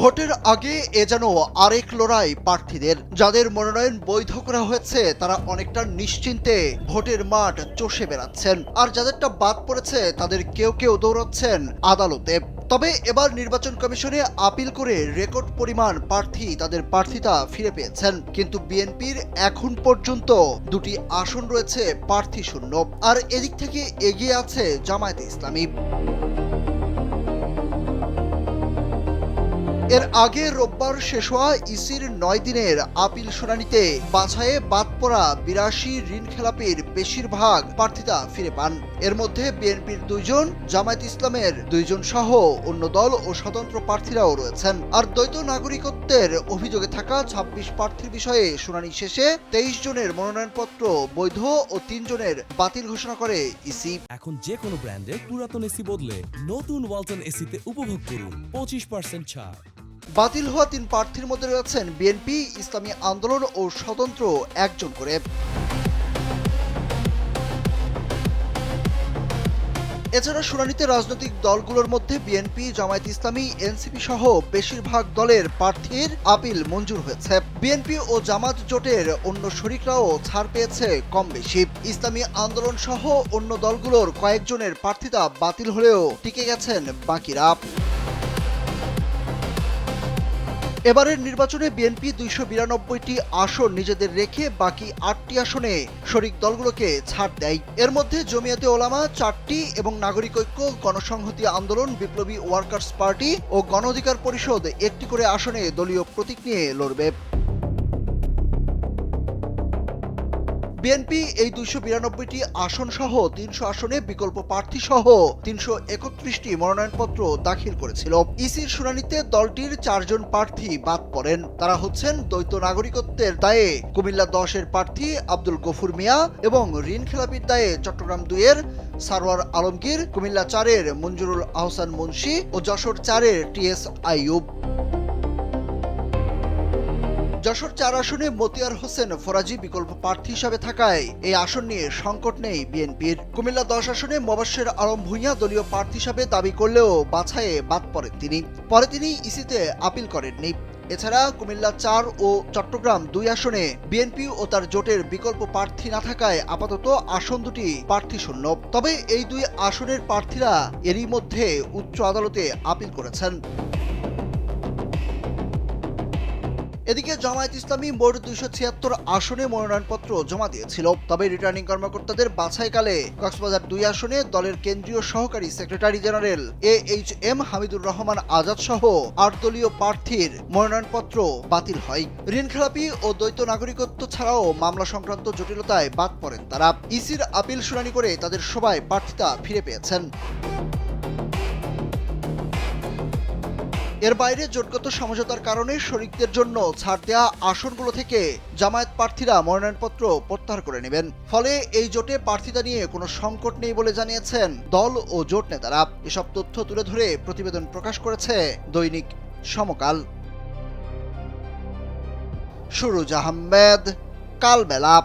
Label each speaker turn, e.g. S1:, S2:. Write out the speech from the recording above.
S1: ভোটের আগে এ যেন আরেক লড়াই প্রার্থীদের। যাদের মনোনয়ন বৈধ করা হয়েছে তারা অনেকটা নিশ্চিন্তে ভোটের মাঠ চষে বেড়াচ্ছেন, আর যাদেরটা বাদ পড়েছে তাদের কেউ কেউ দৌড়াচ্ছেন আদালতে। তবে এবার নির্বাচন কমিশনে আপিল করে রেকর্ড পরিমাণ প্রার্থী তাদের প্রার্থিতা ফিরে পেয়েছেন, কিন্তু বিএনপির এখন পর্যন্ত দুটি আসন রয়েছে প্রার্থী শূন্য। আর এদিক থেকে এগিয়ে আছে জামায়াতে ইসলামী। এর আগে রোববার শেষ হওয়া ইসির 9 দিনের আপিল শুনানিতে বাছাইয়ে বাদ পড়া 82 ঋণ খেলাপির বেশিরভাগ প্রার্থিতা ফিরে পান। এর মধ্যে বিএনপির 2 জন, জামায়াত ইসলামের 2 জন সহ অন্য দল ও স্বতন্ত্র প্রার্থীরাও রয়েছেন। আর দ্বৈত নাগরিকত্বের অভিযোগে থাকা 26 প্রার্থীর বিষয়ে শুনানি শেষে 23 জনের মনোনয়নপত্র বৈধ ও 3 জনের বাতিল ঘোষণা করে ইসি।
S2: এখন যে কোনো ব্র্যান্ডের পুরাতন এসি বদলে নতুন ওয়ালটন এসিতে উপভোগ করুন 25% ছাড়।
S1: বাতিল হওয়া 3 প্রার্থীর মধ্যে রয়েছেন বিএনপি, ইসলামী আন্দোলন ও স্বতন্ত্র 1 জন করে। এছাড়া শুনানিতে রাজনৈতিক দলগুলোর মধ্যে বিএনপি, জামায়াত ইসলামী, এনসিপি সহ বেশিরভাগ দলের প্রার্থীর আপিল মঞ্জুর হয়েছে। বিএনপি ও জামাত জোটের অন্য শরিকরাও ছাড় পেয়েছে কম বেশি। ইসলামী আন্দোলন সহ অন্য দলগুলোর কয়েকজনের প্রার্থিতা বাতিল হলেও টিকে গেছেন বাকিরা। এবারের নির্বাচনে বিএনপি 292টি আসন নিজেদের রেখে বাকি 8টি আসনে শরিক দলগুলোকে ছাড় দেয়। এর মধ্যে জমিয়াতে ওলামা 4টি এবং নাগরিক ঐক্য, গণসংহতি আন্দোলন, বিপ্লবী ওয়ার্কার্স পার্টি ও গণ অধিকার পরিষদ 1টি করে আসনে দলীয় প্রতীক নিয়ে লড়বে। বিএনপি এই 292টি আসন সহ 300 আসনে বিকল্প প্রার্থী সহ 331টি মনোনয়নপত্র দাখিল করেছিল। ইসির শুনানিতে দলটির 4 জন প্রার্থী বাদ পড়েন। তারা হচ্ছেন দ্বৈত নাগরিকত্বের দায়ে কুমিল্লা 10-এর প্রার্থী আব্দুল গফুর মিয়া এবং ঋণ খেলাপির দায়ে চট্টগ্রাম 2-এর সারওয়ার আলমগীর, কুমিল্লা 4-এর মঞ্জুরুল আহসান মুন্সি ও যশোর 4-এর টিএস আইয়ুব। যশোর 4 আসনে মতিয়ার হোসেন ফরাজি বিকল্প প্রার্থী হিসাবে থাকায় এই আসন নিয়ে সংকট নেই বিএনপির। কুমিল্লা 10 আসনে মোবাশ্বের আলম ভূঁইয়া দলীয় প্রার্থী হিসাবে দাবি করলেও বাছাইয়ে বাদ পড়েন তিনি। পরে তিনি ইসিতে আপিল করেননি। এছাড়া কুমিল্লা 4 ও চট্টগ্রাম 2 আসনে বিএনপি ও তার জোটের বিকল্প প্রার্থী না থাকায় আপাতত আসন দুটি প্রার্থী শূন্য। তবে এই 2 আসনের প্রার্থীরা এরই মধ্যে উচ্চ আদালতে আপিল করেছেন। এদিকে জামায়াত ইসলামী মোট 276 আসনে মনোনয়নপত্র জমা দিয়েছিল। তবে রিটার্নিং কর্মকর্তাদের বাছাইকালে কক্সবাজার 2 আসনে দলের কেন্দ্রীয় সহকারী secretary general AHM Hamidur Rahman Azad সহ 8 দলীয় প্রার্থীর মনোনয়নপত্র বাতিল হয়। ঋণখেলাপি ও দ্বৈত নাগরিকত্ব ছাড়াও মামলা সংক্রান্ত জটিলতায় বাদ পড়েন তারা। ইসির আপিল শুনানি করে তাদের সবাই প্রার্থিতা ফিরে পেয়েছেন। এর বাইরে জোটগত সমঝোতার কারণে শরিকদের জন্য ছাড় দেওয়া আসনগুলো থেকে জামায়াত প্রার্থীরা মনোনয়নপত্র প্রত্যাহার করে নেবেন। ফলে এই জোটে প্রার্থিতা নিয়ে কোনো সংকট নেই বলে জানিয়েছেন দল ও জোট নেতারা। এসব তথ্য তুলে ধরে প্রতিবেদন প্রকাশ করেছে দৈনিক সমকাল। সুরুজ আহমেদ, কালবেলা।